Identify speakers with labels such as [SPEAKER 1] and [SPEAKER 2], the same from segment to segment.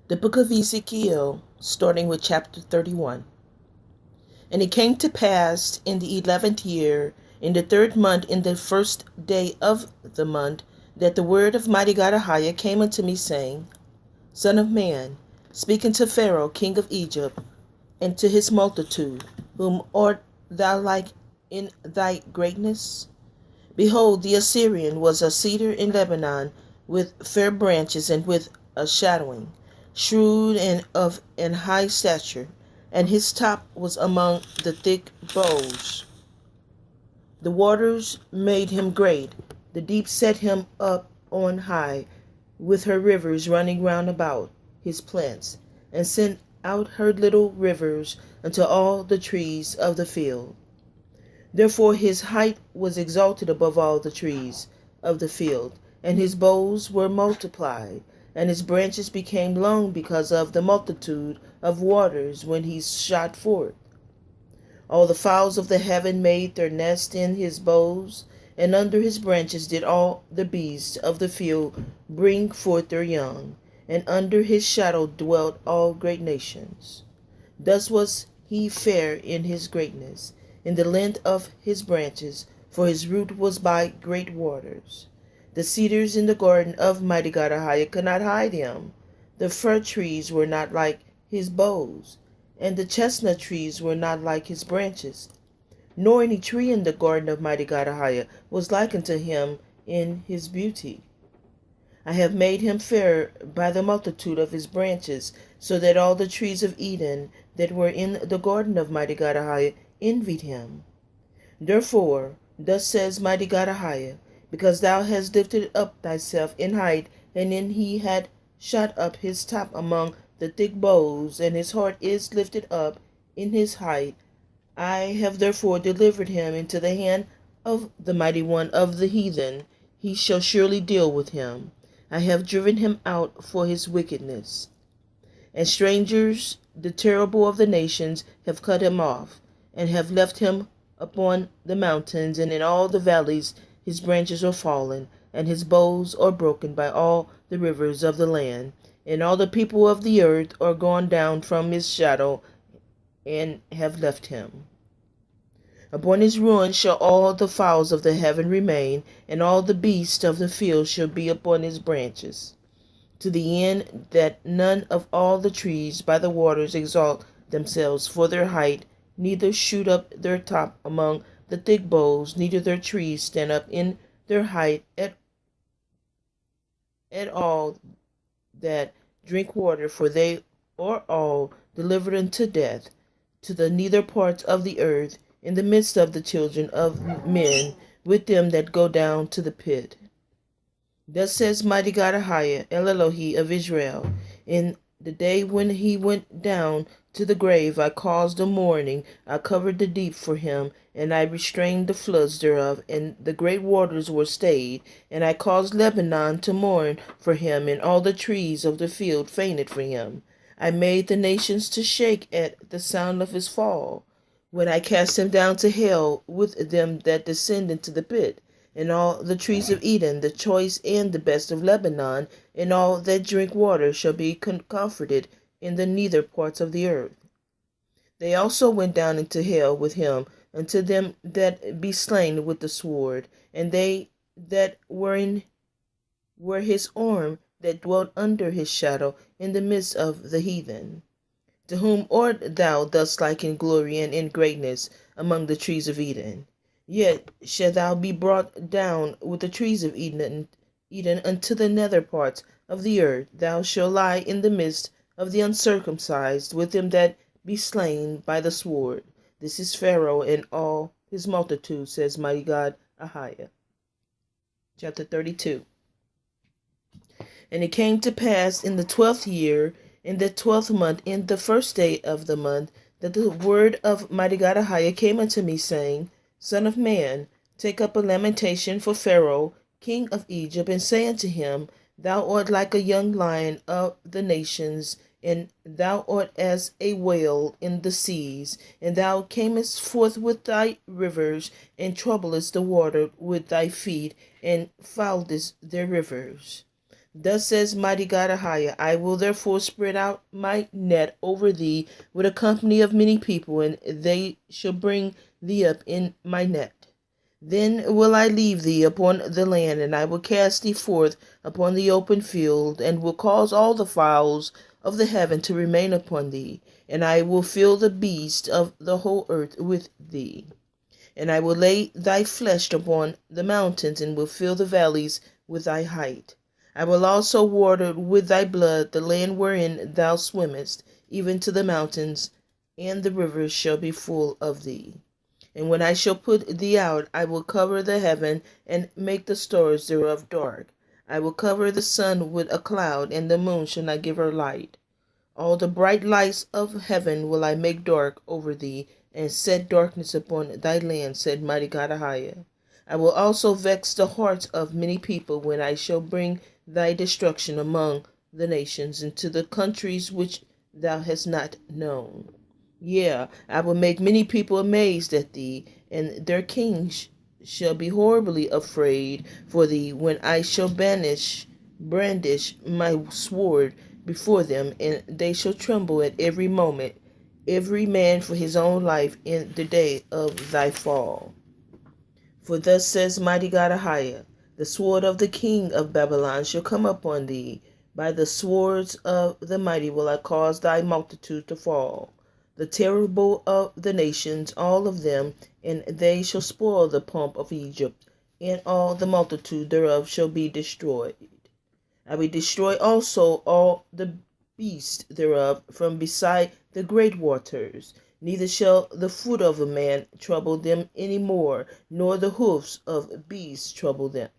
[SPEAKER 1] The book of Ezekiel, starting with chapter 31. And it came to pass in the 11th year, in the 3rd month, in the 1st day of the month, that the word of Mighty God AHAYAH came unto me, saying, Son of man, speak unto Pharaoh, king of Egypt, and to his multitude, whom art thou like in thy greatness? Behold, the Assyrian was a cedar in Lebanon, with fair branches and with a shadowing, shrewd and of an high stature, and his top was among the thick boughs. The waters made him great, the deep set him up on high, with her rivers running round about his plants, and sent out her little rivers unto all the trees of the field. Therefore his height was exalted above all the trees of the field, and his boughs were multiplied, and his branches became long because of the multitude of waters when he shot forth. All the fowls of the heaven made their nest in his boughs, and under his branches did all the beasts of the field bring forth their young, and under his shadow dwelt all great nations. Thus was he fair in his greatness, in the length of his branches, for his root was by great waters. The cedars in the garden of Mighty God AHAYAH could not hide him. The fir trees were not like his boughs, and the chestnut trees were not like his branches. Nor any tree in the garden of Mighty God AHAYAH was like unto him in his beauty. I have made him fair by the multitude of his branches, so that all the trees of Eden that were in the garden of Mighty God AHAYAH envied him. Therefore, thus says Mighty God AHAYAH, because thou hast lifted up thyself in height, and in he had shot up his top among the thick boughs, and his heart is lifted up in his height, I have therefore delivered him into the hand of the mighty one of the heathen. He shall surely deal with him. I have driven him out for his wickedness. And strangers, the terrible of the nations, have cut him off, and have left him upon the mountains, and in all the valleys his branches are fallen, and his boughs are broken by all the rivers of the land. And all the people of the earth are gone down from his shadow, and have left him. Upon his ruin shall all the fowls of the heaven remain, and all the beasts of the field shall be upon his branches, to the end that none of all the trees by the waters exalt themselves for their height, neither shoot up their top among the thick boughs, neither their trees stand up in their height at all that drink water, for they are all delivered unto death, to the nether parts of the earth, in the midst of the children of men, with them that go down to the pit. Thus says Mighty God AHAYAH, El Elohi of Israel, in the day when he went down to the grave, I caused a mourning, I covered the deep for him, and I restrained the floods thereof, and the great waters were stayed, and I caused Lebanon to mourn for him, and all the trees of the field fainted for him. I made the nations to shake at the sound of his fall, when I cast him down to hell with them that descend into the pit. And all the trees of Eden, the choice and the best of Lebanon, and all that drink water shall be comforted in the nether parts of the earth. They also went down into hell with him unto them that be slain with the sword, and they that were his arm, that dwelt under his shadow in the midst of the heathen. To whom art thou thus like in glory and in greatness among the trees of Eden? Yet shalt thou be brought down with the trees of Eden unto the nether parts of the earth. Thou shalt lie in the midst of the uncircumcised, with them that be slain by the sword. This is Pharaoh and all his multitude, says Mighty God AHAYAH. Chapter 32. And it came to pass in the 12th year, in the 12th month, in the 1st day of the month, that the word of Mighty God AHAYAH came unto me, saying, Son of man, take up a lamentation for Pharaoh, king of Egypt, and say unto him, Thou art like a young lion of the nations, and thou art as a whale in the seas, and thou camest forth with thy rivers, and troublest the water with thy feet, and fouledest their rivers. Thus says Mighty God AHAYAH, I will therefore spread out my net over thee with a company of many people, and they shall bring thee up in my net. Then will I leave thee upon the land, and I will cast thee forth upon the open field, and will cause all the fowls of the heaven to remain upon thee, and I will fill the beasts of the whole earth with thee. And I will lay thy flesh upon the mountains, and will fill the valleys with thy height. I will also water with thy blood the land wherein thou swimmest, even to the mountains, and the rivers shall be full of thee. And when I shall put thee out, I will cover the heaven, and make the stars thereof dark. I will cover the sun with a cloud, and the moon shall not give her light. All the bright lights of heaven will I make dark over thee, and set darkness upon thy land, said Mighty God AHAYAH. I will also vex the hearts of many people when I shall bring thy destruction among the nations, into the countries which thou hast not known. Yea, I will make many people amazed at thee, and their kings shall be horribly afraid for thee when I shall brandish my sword before them, and they shall tremble at every moment, every man for his own life in the day of thy fall. For thus says Mighty God AHAYAH, the sword of the king of Babylon shall come upon thee. By the swords of the mighty will I cause thy multitude to fall, the terrible of the nations, all of them, and they shall spoil the pomp of Egypt, and all the multitude thereof shall be destroyed. I will destroy also all the beasts thereof from beside the great waters. Neither shall the foot of a man trouble them any more, nor the hoofs of beasts trouble them.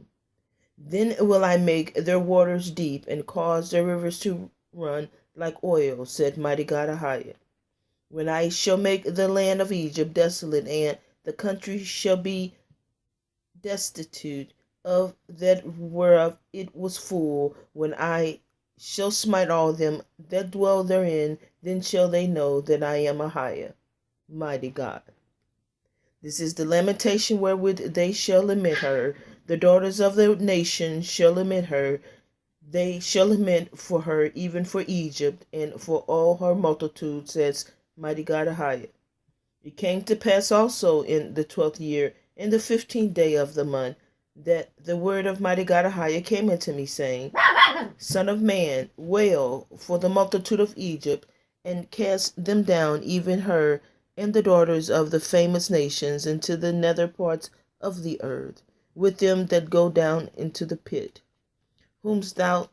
[SPEAKER 1] Then will I make their waters deep, and cause their rivers to run like oil, said Mighty God AHAYAH. When I shall make the land of Egypt desolate, and the country shall be destitute of that whereof it was full, when I shall smite all them that dwell therein, then shall they know that I am AHAYAH, Mighty God. This is the lamentation wherewith they shall lament her. The daughters of the nations shall lament her. They shall lament for her, even for Egypt, and for all her multitude, says Mighty God AHAYAH. It came to pass also in the 12th year, in the 15th day of the month, that the word of Mighty God AHAYAH came unto me, saying, Son of man, wail for the multitude of Egypt, and cast them down, even her and the daughters of the famous nations, into the nether parts of the earth, with them that go down into the pit. Whom thou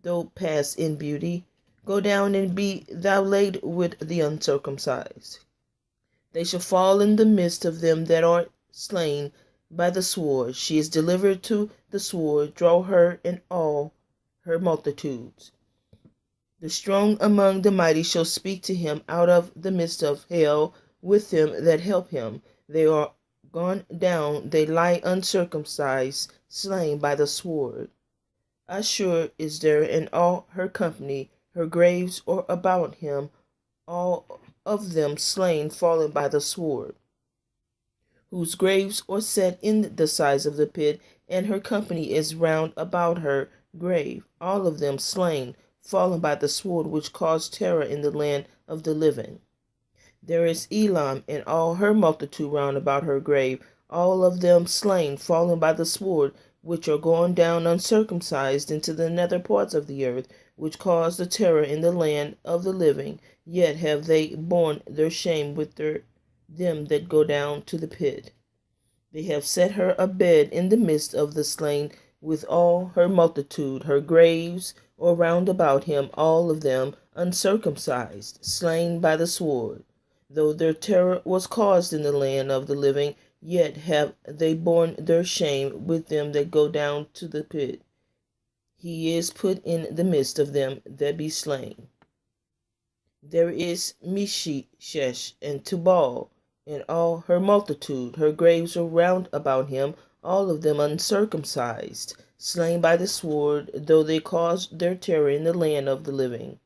[SPEAKER 1] dost pass in beauty, go down and be thou laid with the uncircumcised. They shall fall in the midst of them that are slain by the sword. She is delivered to the sword, draw her and all her multitudes. The strong among the mighty shall speak to him out of the midst of hell with them that help him. They are gone down, they lie uncircumcised, slain by the sword. Ashur is there in all her company, her graves are about him, all of them slain, fallen by the sword, whose graves are set in the sides of the pit, and her company is round about her grave, all of them slain, fallen by the sword, which caused terror in the land of the living. There is Elam and all her multitude round about her grave, all of them slain, fallen by the sword, which are gone down uncircumcised into the nether parts of the earth, which caused the terror in the land of the living. Yet have they borne their shame with them that go down to the pit. They have set her a bed in the midst of the slain, with all her multitude. Her graves are round about him, all of them uncircumcised, slain by the sword. Though their terror was caused in the land of the living, yet have they borne their shame with them that go down to the pit. He is put in the midst of them that be slain. There is Meshech and Tubal, and all her multitude. Her graves are round about him, all of them uncircumcised, slain by the sword, though they caused their terror in the land of the living.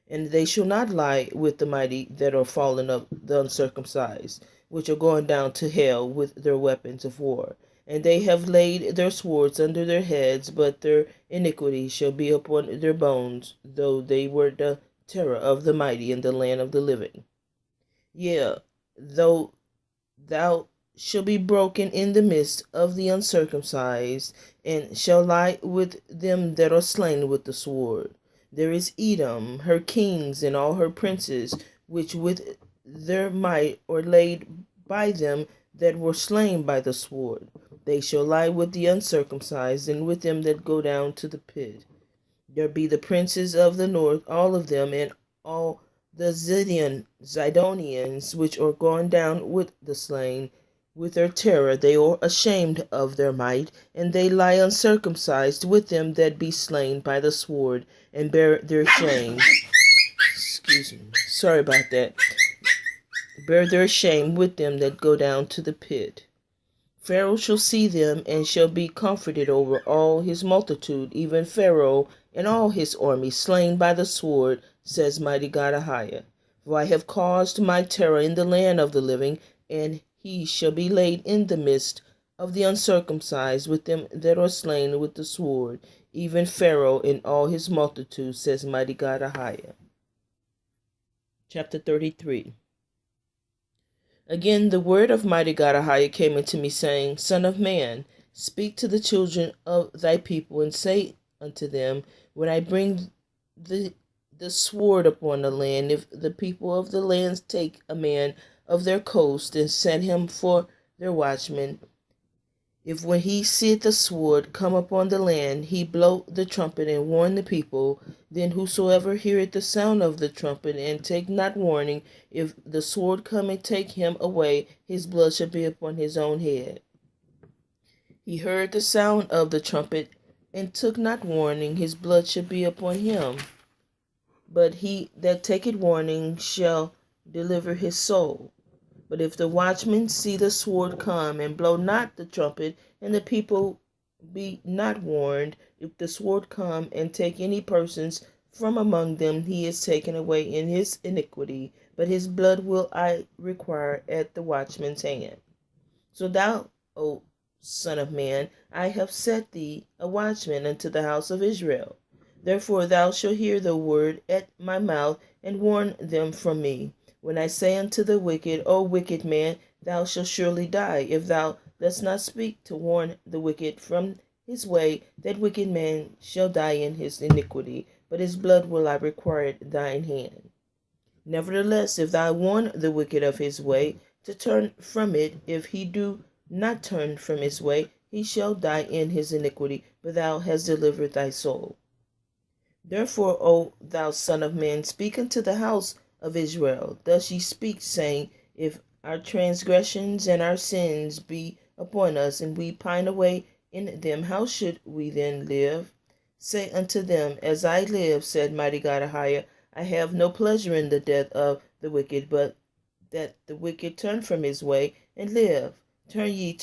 [SPEAKER 1] And they shall not lie with the mighty that are fallen of the uncircumcised, which are gone down to hell with their weapons of war. And they have laid their swords under their heads, but their iniquity shall be upon their bones, though they were the terror of the mighty in the land of the living. Yea, though thou shalt be broken in the midst of the uncircumcised, and shall lie with them that are slain with the sword. There is Edom, her kings, and all her princes, which with their might are laid by them that were slain by the sword. They shall lie with the uncircumcised, and with them that go down to the pit. There be the princes of the north, all of them, and all the Zidonians, which are gone down with the slain. With their terror they are ashamed of their might, and they lie uncircumcised with them that be slain by the sword, and bear their shame. Excuse me. Sorry about that. Bear their shame with them that go down to the pit. Pharaoh shall see them, and shall be comforted over all his multitude, even Pharaoh and all his army slain by the sword, says Mighty God AHAYAH. For I have caused my terror in the land of the living, and he shall be laid in the midst of the uncircumcised with them that are slain with the sword, even Pharaoh and all his multitude, says Mighty God AHAYAH. Chapter 33. Again the word of Mighty God AHAYAH came unto me, saying, Son of man, speak to the children of thy people, and say unto them, when I bring the sword upon the land, if the people of the lands take a man of their coast, and set him for their watchman, if when he seeth the sword come upon the land, he blow the trumpet and warn the people, then whosoever heareth the sound of the trumpet and take not warning, if the sword come and take him away, his blood shall be upon his own head. He heard the sound of the trumpet and took not warning, his blood shall be upon him. But he that taketh warning shall deliver his soul. But if the watchman see the sword come, and blow not the trumpet, and the people be not warned, if the sword come and take any persons from among them, he is taken away in his iniquity, but his blood will I require at the watchman's hand. So thou, O Son of man, I have set thee a watchman unto the house of Israel. Therefore thou shalt hear the word at my mouth, and warn them from me. When I say unto the wicked, O wicked man, thou shalt surely die, if thou dost not speak to warn the wicked from his way, that wicked man shall die in his iniquity, but his blood will I require at thine hand. Nevertheless, if thou warn the wicked of his way, to turn from it, if he do not turn from his way, he shall die in his iniquity, but thou hast delivered thy soul. Therefore, O thou Son of man, speak unto the house of Israel. Thus ye speak, saying, if our transgressions and our sins be upon us, and we pine away in them, how should we then live? Say unto them, as I live, said Mighty God AHAYAH, I have no pleasure in the death of the wicked, but that the wicked turn from his way and live. Turn ye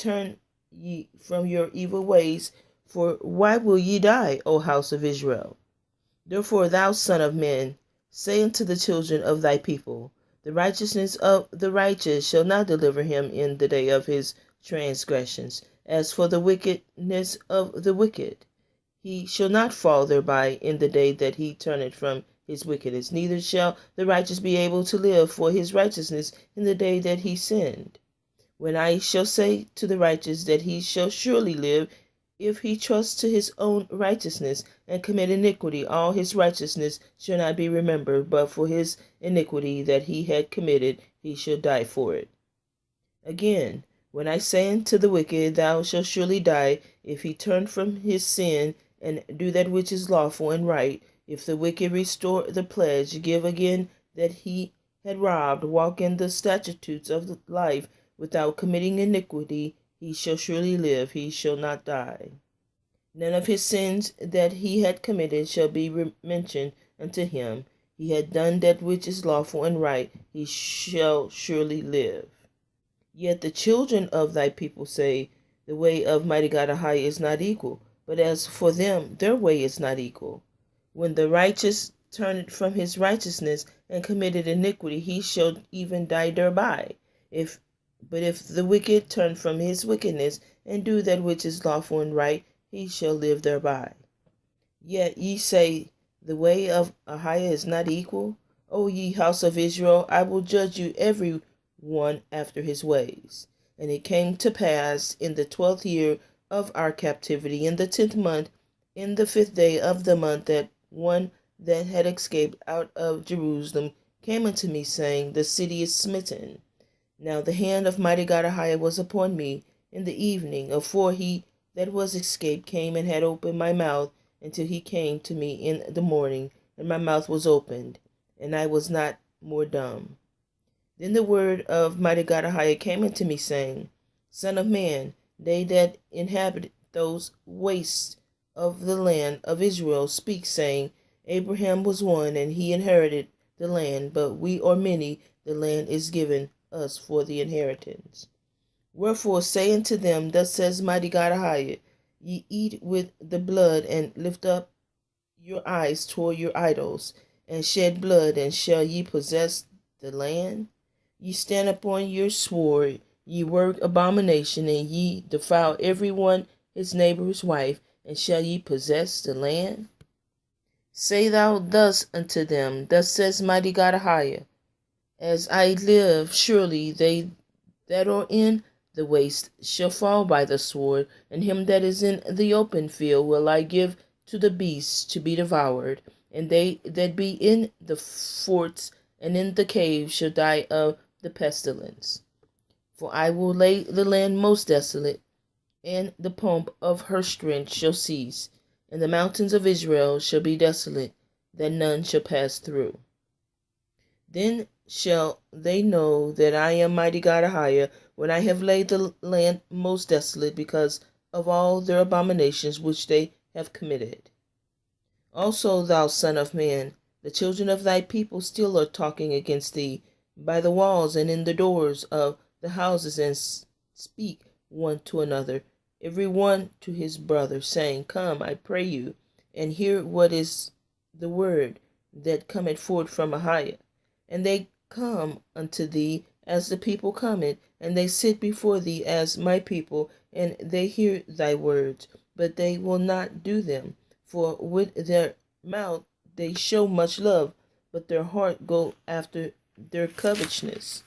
[SPEAKER 1] from your evil ways, for why will ye die, O house of Israel? Therefore, thou Son of man, say unto the children of thy people, the righteousness of the righteous shall not deliver him in the day of his transgressions. As for the wickedness of the wicked, he shall not fall thereby in the day that he turneth from his wickedness, neither shall the righteous be able to live for his righteousness in the day that he sinned. When I shall say to the righteous that he shall surely live, if he trust to his own righteousness and commit iniquity, all his righteousness shall not be remembered, but for his iniquity that he had committed, he shall die for it. Again, when I say unto the wicked, thou shalt surely die, if he turn from his sin and do that which is lawful and right, if the wicked restore the pledge, give again that he had robbed, walk in the statutes of life without committing iniquity, he shall surely live, he shall not die. None of his sins that he had committed shall be mentioned unto him. He had done that which is lawful and right, he shall surely live. Yet the children of thy people say, the way of Mighty God AHAYAH is not equal, but as for them, their way is not equal. When the righteous turned from his righteousness and committed iniquity, he shall even die thereby. But if the wicked turn from his wickedness and do that which is lawful and right, he shall live thereby. Yet ye say, the way of Ahiah is not equal. O ye house of Israel, I will judge you every one after his ways. And it came to pass in the 12th year of our captivity, in the 10th month, in the 5th day of the month, that one that had escaped out of Jerusalem came unto me, saying, the city is smitten. Now the hand of mighty God AHAYAH was upon me in the evening, afore he that was escaped came and had opened my mouth, until he came to me in the morning, and my mouth was opened, and I was not more dumb. Then the word of mighty God AHAYAH came unto me, saying, Son of man, they that inhabit those wastes of the land of Israel speak, saying, Abraham was one, and he inherited the land, but we are many, the land is given us for the inheritance. Wherefore say unto them, thus says mighty God AHAYAH, ye eat with the blood, and lift up your eyes toward your idols, and shed blood, and shall ye possess the land? Ye stand upon your sword, ye work abomination, and ye defile every one his neighbor's wife, and shall ye possess the land? Say thou thus unto them, thus says mighty God AHAYAH, as I live, surely they that are in the waste shall fall by the sword, and him that is in the open field will I give to the beasts to be devoured, and they that be in the forts and in the caves shall die of the pestilence. For I will lay the land most desolate, and the pomp of her strength shall cease, and the mountains of Israel shall be desolate, that none shall pass through. Then shall they know that I am mighty God AHAYAH, when I have laid the land most desolate, because of all their abominations which they have committed. Also, thou son of man, the children of thy people still are talking against thee by the walls and in the doors of the houses, and speak one to another, every one to his brother, saying, Come, I pray you, and hear what is the word that cometh forth from AHAYAH. And they come unto thee as the people cometh, and they sit before thee as my people, and they hear thy words, but they will not do them. For with their mouth they show much love, but their heart go after their covetousness.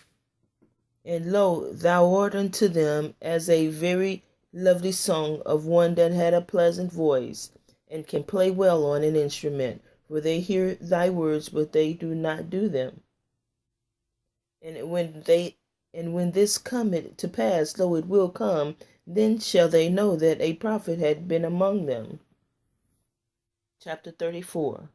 [SPEAKER 1] And lo, thou art unto them as a very lovely song of one that had a pleasant voice, and can play well on an instrument, for they hear thy words, but they do not do them. And when this cometh to pass, lo, it will come, then shall they know that a prophet had been among them. Chapter 34.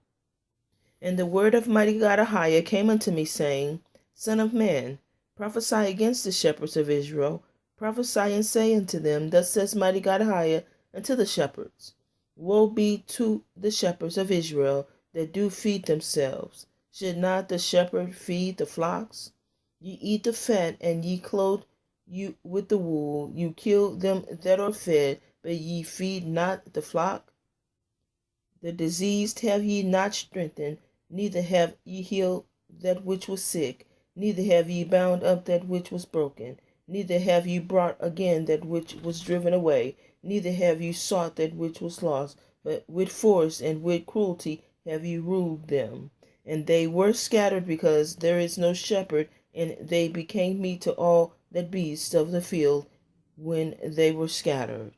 [SPEAKER 1] And the word of mighty God AHAYAH came unto me, saying, Son of man, prophesy against the shepherds of Israel. Prophesy and say unto them, Thus says mighty God AHAYAH unto the shepherds, Woe be to the shepherds of Israel that do feed themselves. Should not the shepherd feed the flocks? Ye eat the fat, and ye clothe you with the wool. You kill them that are fed, but ye feed not the flock. The diseased have ye not strengthened, neither have ye healed that which was sick, neither have ye bound up that which was broken, neither have ye brought again that which was driven away, neither have ye sought that which was lost, but with force and with cruelty have ye ruled them. And they were scattered because there is no shepherd, and they became meat to all that beasts of the field when they were scattered.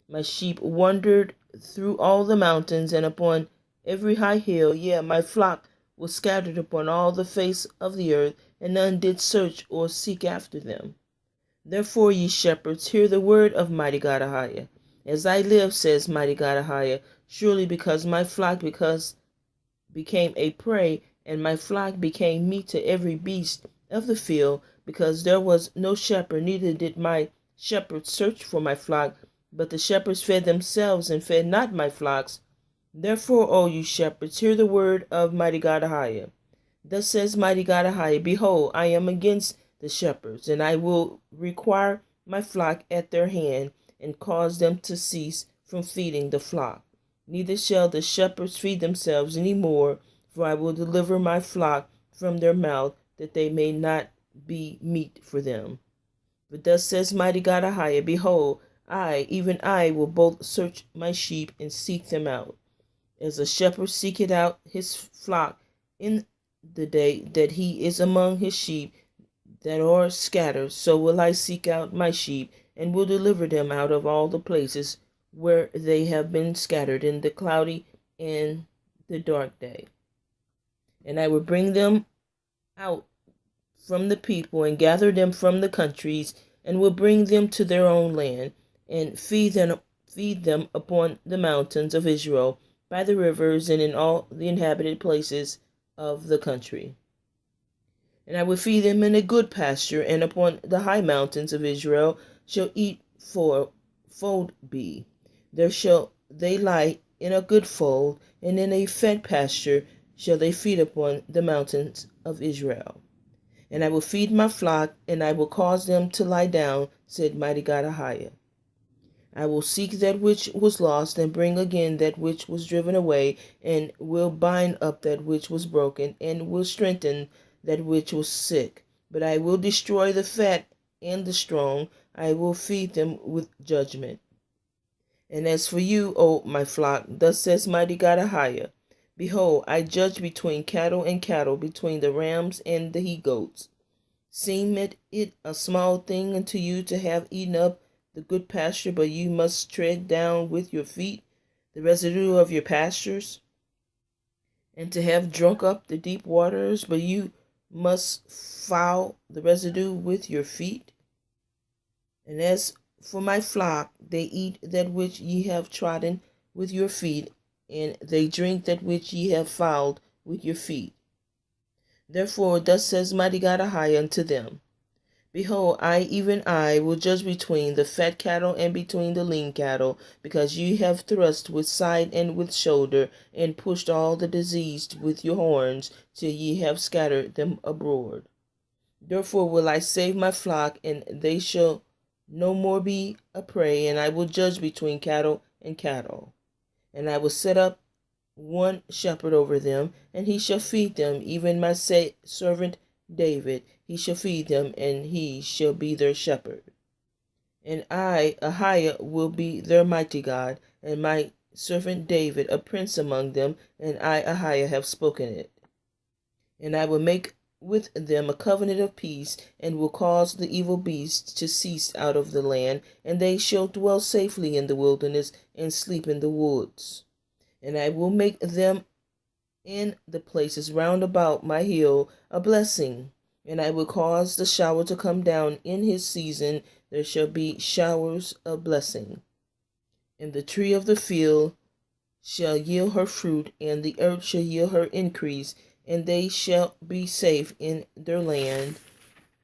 [SPEAKER 1] My sheep wandered through all the mountains and upon every high hill. Yea, my flock was scattered upon all the face of the earth, and none did search or seek after them. Therefore, ye shepherds, hear the word of mighty God AHAYAH. As I live, says mighty God AHAYAH, surely because my flock became a prey, and my flock became meat to every beast of the field, because there was no shepherd, neither did my shepherds search for my flock, but the shepherds fed themselves and fed not my flocks. Therefore, O you shepherds, hear the word of mighty God AHAYAH. Thus says mighty God AHAYAH, Behold, I am against the shepherds, and I will require my flock at their hand, and cause them to cease from feeding the flock. Neither shall the shepherds feed themselves any more, for I will deliver my flock from their mouth, that they may not be meat for them. But thus says mighty God AHAYAH, Behold, even I, will both search my sheep and seek them out, as a shepherd seeketh out his flock in the day that he is among his sheep that are scattered. So will I seek out my sheep, and will deliver them out of all the places where they have been scattered in the cloudy and the dark day. And I will bring them out from the people, and gather them from the countries, and will bring them to their own land, and feed them upon the mountains of Israel, by the rivers, and in all the inhabited places of the country. And I will feed them in a good pasture, and upon the high mountains of Israel shall eat for fold be. There shall they lie in a good fold, and in a fed pasture shall they feed upon the mountains of Israel. And I will feed my flock, and I will cause them to lie down, said Mighty God AHAYAH. I will seek that which was lost, and bring again that which was driven away, and will bind up that which was broken, and will strengthen that which was sick. But I will destroy the fat and the strong. I will feed them with judgment. And as for you, O my flock, thus says Mighty God AHAYAH, behold, I judge between cattle and cattle, between the rams and the he-goats. Seemeth it a small thing unto you to have eaten up the good pasture, but you must tread down with your feet the residue of your pastures, and to have drunk up the deep waters, but you must foul the residue with your feet? And as for my flock, they eat that which ye have trodden with your feet, and they drink that which ye have fouled with your feet. Therefore thus says Mighty God AHAYAH unto them, behold, I, even I, will judge between the fat cattle and between the lean cattle, because ye have thrust with side and with shoulder, and pushed all the diseased with your horns, till ye have scattered them abroad. Therefore will I save my flock, and they shall no more be a prey, and I will judge between cattle and cattle. And I will set up one shepherd over them, and he shall feed them, even my servant David. He shall feed them, and he shall be their shepherd. And I, AHAYAH, will be their mighty God, and my servant David a prince among them, and I, AHAYAH, have spoken it. And I will make with them a covenant of peace, and will cause the evil beasts to cease out of the land, and they shall dwell safely in the wilderness, and sleep in the woods. And I will make them in the places round about my hill a blessing, and I will cause the shower to come down in his season. There shall be showers of blessing. And the tree of the field shall yield her fruit, and the earth shall yield her increase, and they shall be safe in their land,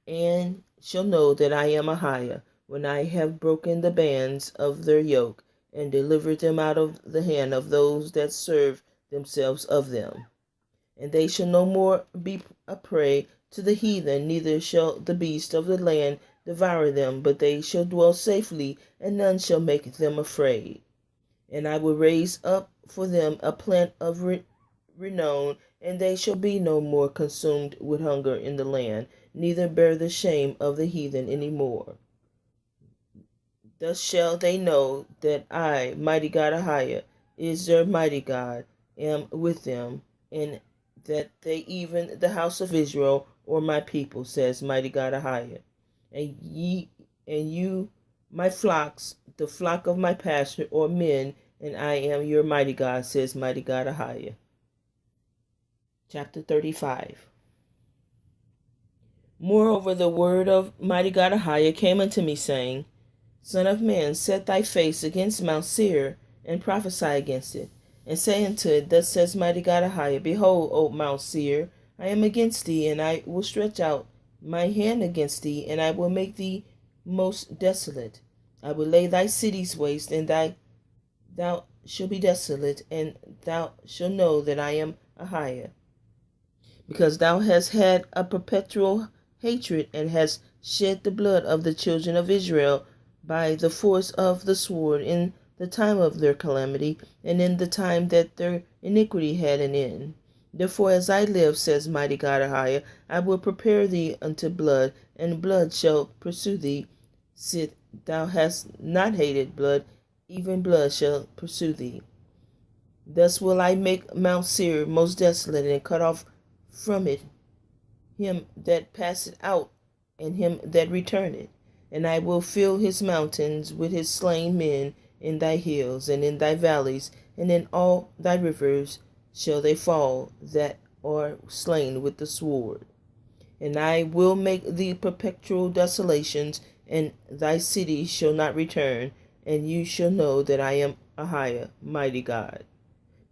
[SPEAKER 1] and shall know that I am AHAYAH, when I have broken the bands of their yoke, and delivered them out of the hand of those that serve themselves of them. And they shall no more be a prey to the heathen, neither shall the beast of the land devour them, but they shall dwell safely, and none shall make them afraid. And I will raise up for them a plant of renown, and they shall be no more consumed with hunger in the land, neither bear the shame of the heathen any more. Thus shall they know that I, Mighty God AHAYAH, is their mighty God, am with them, and that they, even the house of Israel, or my people, says Mighty God AHAYAH. And you, my flocks, the flock of my pasture, or men, and I am your mighty God, says Mighty God AHAYAH. Chapter 35. Moreover, the word of Mighty God AHAYAH came unto me, saying, Son of man, set thy face against Mount Seir, and prophesy against it, and say unto it, Thus says Mighty God AHAYAH, Behold, O Mount Seir, I am against thee, and I will stretch out my hand against thee, and I will make thee most desolate. I will lay thy cities waste, and thou shalt be desolate, and thou shalt know that I am AHAYAH. Because thou hast had a perpetual hatred, and hast shed the blood of the children of Israel by the force of the sword in the time of their calamity, and in the time that their iniquity had an end. Therefore, as I live, says Mighty God AHAYAH, I will prepare thee unto blood, and blood shall pursue thee, saith thou hast not hated blood, even blood shall pursue thee. Thus will I make Mount Seir most desolate, and cut off from it him that passeth out, and him that returneth. And I will fill his mountains with his slain men in thy hills, and in thy valleys, and in all thy rivers shall they fall that are slain with the sword. And I will make thee perpetual desolations, and thy city shall not return, and you shall know that I am AHAYAH, mighty God.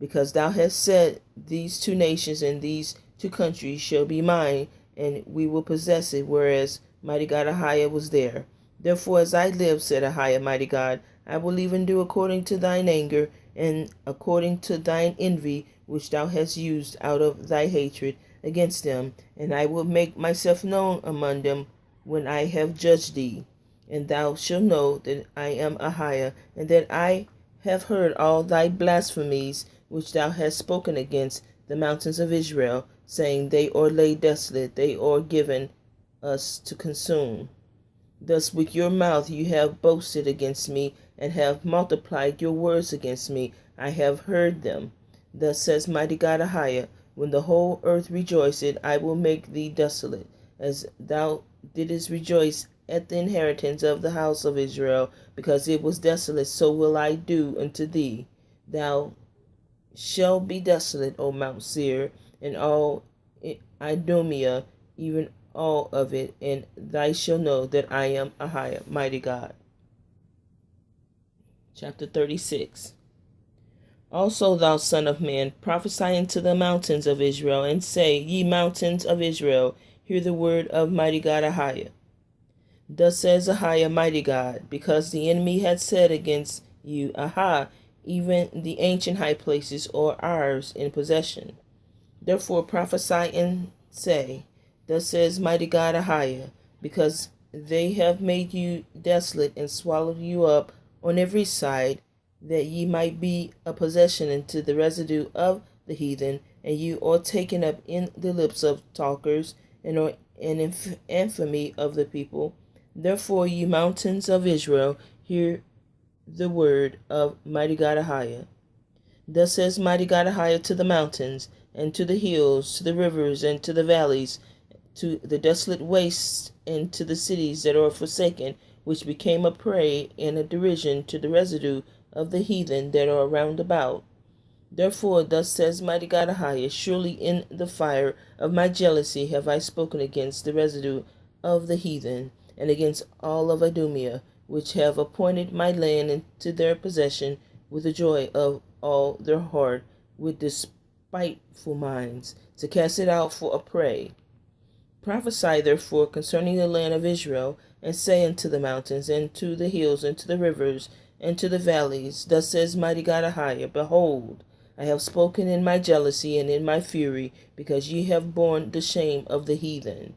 [SPEAKER 1] Because thou hast said, these two nations and these two countries shall be mine, and we will possess it, whereas mighty God AHAYAH was there. Therefore, as I live, said AHAYAH, mighty God, I will even do according to thine anger, and according to thine envy, which thou hast used out of thy hatred against them, and I will make myself known among them when I have judged thee. And thou shalt know that I am AHAYAH, and that I have heard all thy blasphemies which thou hast spoken against the mountains of Israel, saying, they are laid desolate, they are given us to consume. Thus with your mouth you have boasted against me, and have multiplied your words against me. I have heard them. Thus says mighty God AHAYAH, when the whole earth rejoiceth, I will make thee desolate, as thou didst rejoice at the inheritance of the house of Israel, because it was desolate, so will I do unto thee. Thou shalt be desolate, O Mount Seir, and all Idumea, even all of it, and thou shalt know that I am AHAYAH, mighty God. Chapter 36. Also, thou son of man, prophesy unto the mountains of Israel, and say, ye mountains of Israel, hear the word of mighty God AHAYAH. Thus says AHAYAH, mighty God, because the enemy had said against you, Aha, even the ancient high places are ours in possession. Therefore prophesy and say, thus says mighty God AHAYAH, because they have made you desolate and swallowed you up on every side, that ye might be a possession unto the residue of the heathen, and you are taken up in the lips of talkers, and are an infamy of the people. Therefore, ye mountains of Israel, hear the word of mighty God AHAYAH. Thus says mighty God AHAYAH to the mountains, and to the hills, to the rivers, and to the valleys, to the desolate wastes, and to the cities that are forsaken, which became a prey and a derision to the residue of the heathen that are round about. Therefore, thus says mighty God AHAYAH, surely in the fire of my jealousy have I spoken against the residue of the heathen, and against all of Idumea, which have appointed my land into their possession with the joy of all their heart, with despiteful minds, to cast it out for a prey. Prophesy therefore concerning the land of Israel, and say unto the mountains, and to the hills, and to the rivers, and to the valleys, thus says mighty God AHAYAH, behold, I have spoken in my jealousy and in my fury, because ye have borne the shame of the heathen.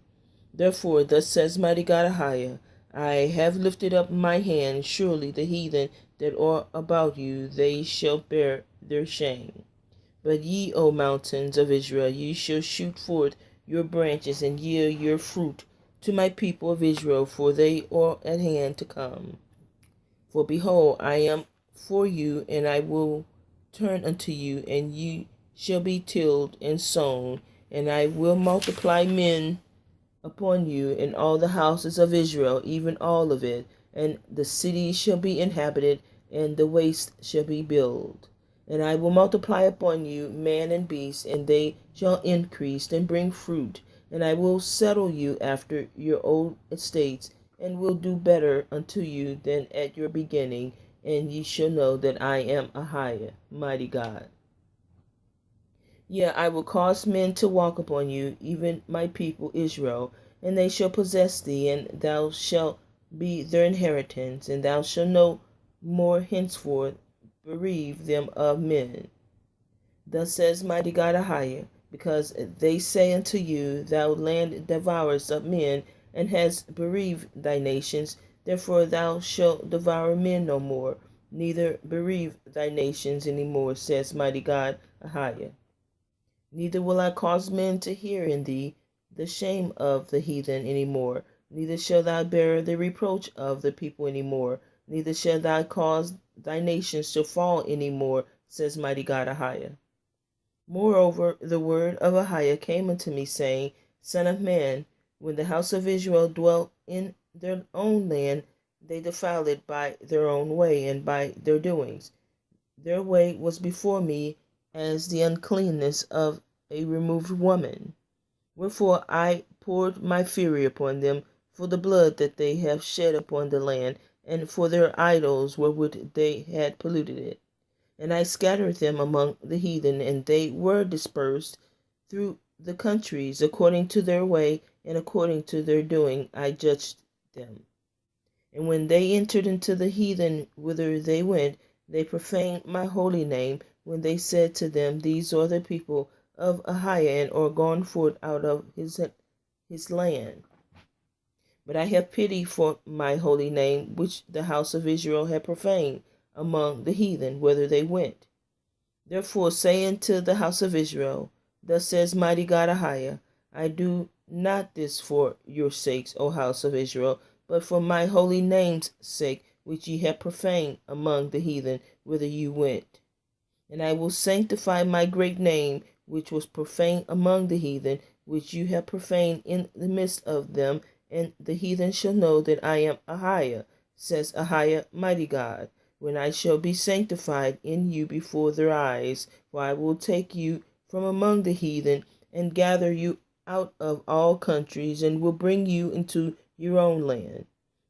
[SPEAKER 1] Therefore, thus says mighty God AHAYAH, I have lifted up my hand, surely the heathen that are about you, they shall bear their shame. But ye, O mountains of Israel, ye shall shoot forth your branches, and yield your fruit to my people of Israel, for they are at hand to come. For behold, I am for you, and I will turn unto you, and ye shall be tilled and sown, and I will multiply men upon you in all the houses of Israel, even all of it, and the cities shall be inhabited, and the waste shall be built. And I will multiply upon you man and beast, and they shall increase and bring fruit, and I will settle you after your old estates, and will do better unto you than at your beginning, and ye shall know that I am AHAYAH, mighty God. Yea, I will cause men to walk upon you, even my people Israel, and they shall possess thee, and thou shalt be their inheritance, and thou shalt no more henceforth bereave them of men. Thus says mighty God AHAYAH, because they say unto you, thou land devourest of men, and hast bereaved thy nations, therefore thou shalt devour men no more, neither bereave thy nations any more, says mighty God AHAYAH. Neither will I cause men to hear in thee the shame of the heathen any more, neither shall thou bear the reproach of the people any more, neither shall thou cause thy nations to fall any more, says Mighty God AHAYAH. Moreover, the word of AHAYAH came unto me, saying, Son of man, when the house of Israel dwelt in their own land, they defiled it by their own way and by their doings. Their way was before me as the uncleanness of a removed woman. Wherefore I poured my fury upon them for the blood that they have shed upon the land, and for their idols wherewith they had polluted it. And I scattered them among the heathen, and they were dispersed through the countries according to their way and according to their doing I judged them. And when they entered into the heathen whither they went, they profaned my holy name, when they said to them, These are the people of AHAYAH, and are gone forth out of his land. But I have pity for my holy name, which the house of Israel had profaned among the heathen, whither they went. Therefore say unto the house of Israel, Thus says Mighty God AHAYAH, I do not this for your sakes, O house of Israel, but for my holy name's sake, which ye have profaned among the heathen, whither you went. And I will sanctify my great name, which was profaned among the heathen, which you have profaned in the midst of them, and the heathen shall know that I am AHAYAH, says AHAYAH, Mighty God, when I shall be sanctified in you before their eyes. For I will take you from among the heathen, and gather you out of all countries, and will bring you into your own land.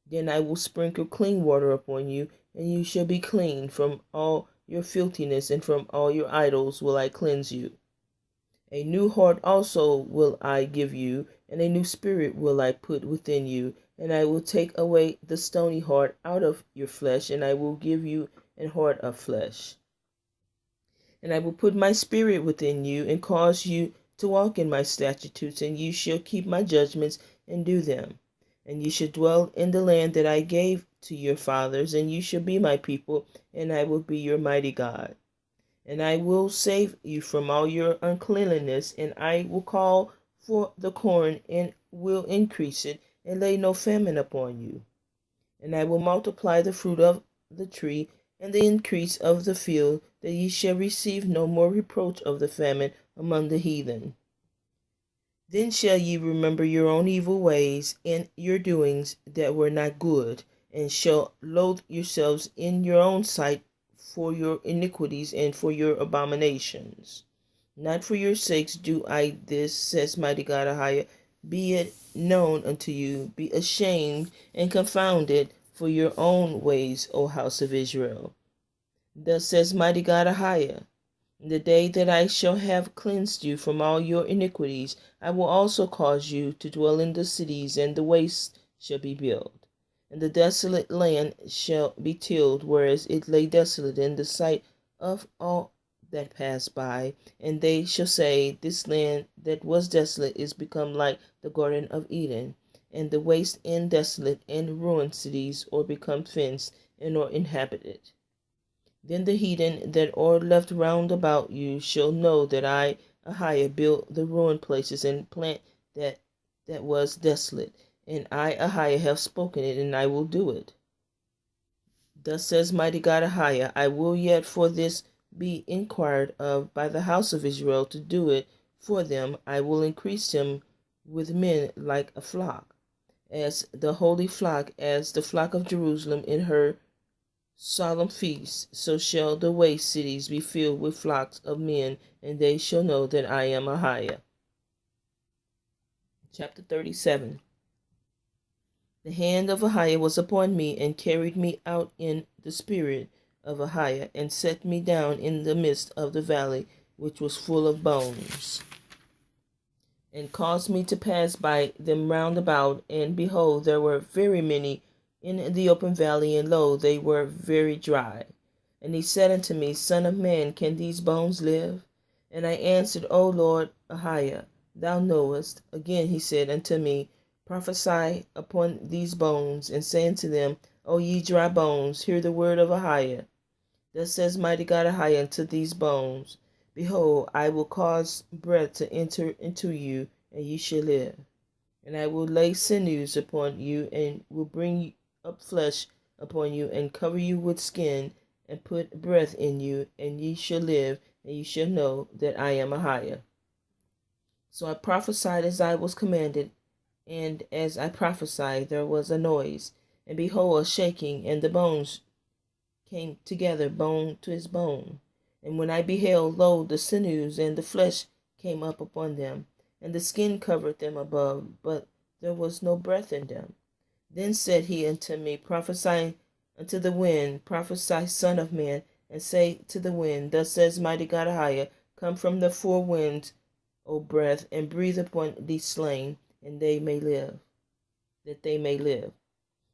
[SPEAKER 1] Then I will sprinkle clean water upon you, and you shall be clean from all your filthiness, and from all your idols will I cleanse you. A new heart also will I give you, and a new spirit will I put within you, and I will take away the stony heart out of your flesh, and I will give you an heart of flesh. And I will put my spirit within you, and cause you to walk in my statutes, and you shall keep my judgments and do them. And you shall dwell in the land that I gave to your fathers, and you shall be my people, and I will be your mighty God. And I will save you from all your uncleanliness, and I will call for the corn, and will increase it, and lay no famine upon you. And I will multiply the fruit of the tree, and the increase of the field, that ye shall receive no more reproach of the famine among the heathen. Then shall ye remember your own evil ways and your doings that were not good, and shall loathe yourselves in your own sight for your iniquities and for your abominations. Not for your sakes do I this, says Mighty God AHAYAH. Be it known unto you, be ashamed and confounded for your own ways, O house of Israel. Thus says Mighty God AHAYAH, the day that I shall have cleansed you from all your iniquities, I will also cause you to dwell in the cities, and the waste shall be built. And the desolate land shall be tilled, whereas it lay desolate in the sight of all that pass by. And they shall say, This land that was desolate is become like the Garden of Eden, and the waste and desolate and ruined cities are become fenced and are inhabited. Then the heathen that are left round about you shall know that I, AHAYAH, built the ruined places and plant that was desolate. And I, AHAYAH, have spoken it, and I will do it. Thus says Mighty God AHAYAH, I will yet for this be inquired of by the house of Israel to do it for them. I will increase them with men like a flock, as the holy flock, as the flock of Jerusalem in her solemn feasts. So shall the waste cities be filled with flocks of men, and they shall know that I am AHAYAH. Chapter 37. The hand of AHAYAH was upon me, and carried me out in the spirit of AHAYAH, and set me down in the midst of the valley, which was full of bones, and caused me to pass by them round about. And behold, there were very many in the open valley, and lo, they were very dry. And he said unto me, Son of man, can these bones live? And I answered, O Lord AHAYAH, thou knowest. Again he said unto me, Prophesy upon these bones, and say unto them, O ye dry bones, hear the word of AHAYAH. Thus says Mighty God AHAYAH unto these bones, Behold, I will cause breath to enter into you, and ye shall live. And I will lay sinews upon you, and will bring up flesh upon you, and cover you with skin, and put breath in you, and ye shall live, and ye shall know that I am AHAYAH. So I prophesied as I was commanded, and as I prophesied there was a noise, and behold, a shaking, and the bones came together, bone to his bone. And when I beheld, lo, the sinews and the flesh came up upon them, and the skin covered them above, but there was no breath in them. Then said he unto me, Prophesy unto the wind, prophesy, son of man, and say to the wind, Thus says Mighty God AHAYAH, Come from the four winds, O breath, and breathe upon these slain, and they may live, that they may live.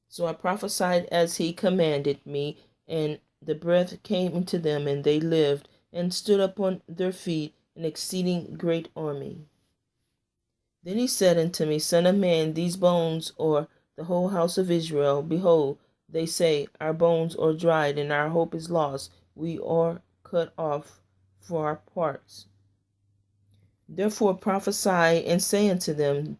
[SPEAKER 1] So I prophesied as he commanded me, and the breath came into them, and they lived, and stood upon their feet, an exceeding great army. Then he said unto me, Son of man, these bones are the whole house of Israel. Behold, they say, Our bones are dried, and our hope is lost. We are cut off for our parts. Therefore prophesy, and say unto them,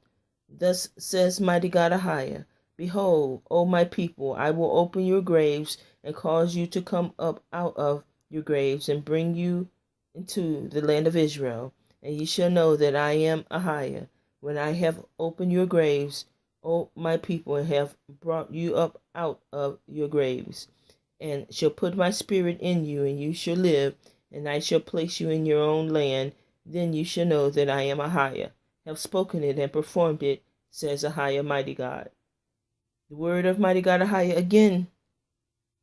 [SPEAKER 1] Thus says Mighty God AHAYAH, Behold, O my people, I will open your graves, and cause you to come up out of your graves, and bring you into the land of Israel. And ye shall know that I am AHAYAH, when I have opened your graves, O my people, and have brought you up out of your graves, and shall put my spirit in you, and you shall live, and I shall place you in your own land. Then you shall know that I am AHAYAH, have spoken it and performed it, says AHAYAH, Mighty God. The word of Mighty God AHAYAH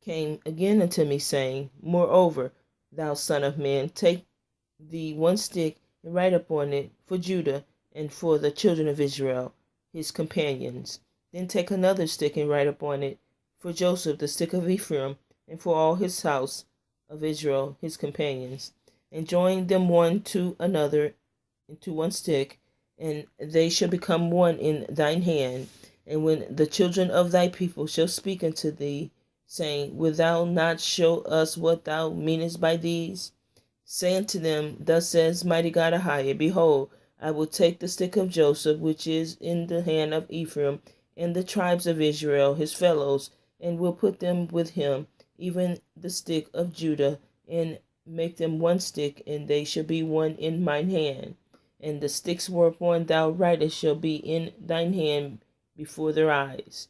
[SPEAKER 1] came again unto me, saying, Moreover, thou son of man, take thee one stick, and write upon it for Judah, and for the children of Israel, his companions. Then take another stick, and write upon it for Joseph, the stick of Ephraim, and for all his house of Israel, his companions. And join them one to another into one stick, and they shall become one in thine hand. And when the children of thy people shall speak unto thee, saying, Wilt thou not show us what thou meanest by these? Say unto them, Thus says Mighty God AHAYAH, Behold, I will take the stick of Joseph, which is in the hand of Ephraim, and the tribes of Israel, his fellows, and will put them with him, even the stick of Judah, and make them one stick, and they shall be one in mine hand. And the sticks whereupon thou writest shall be in thine hand before their eyes.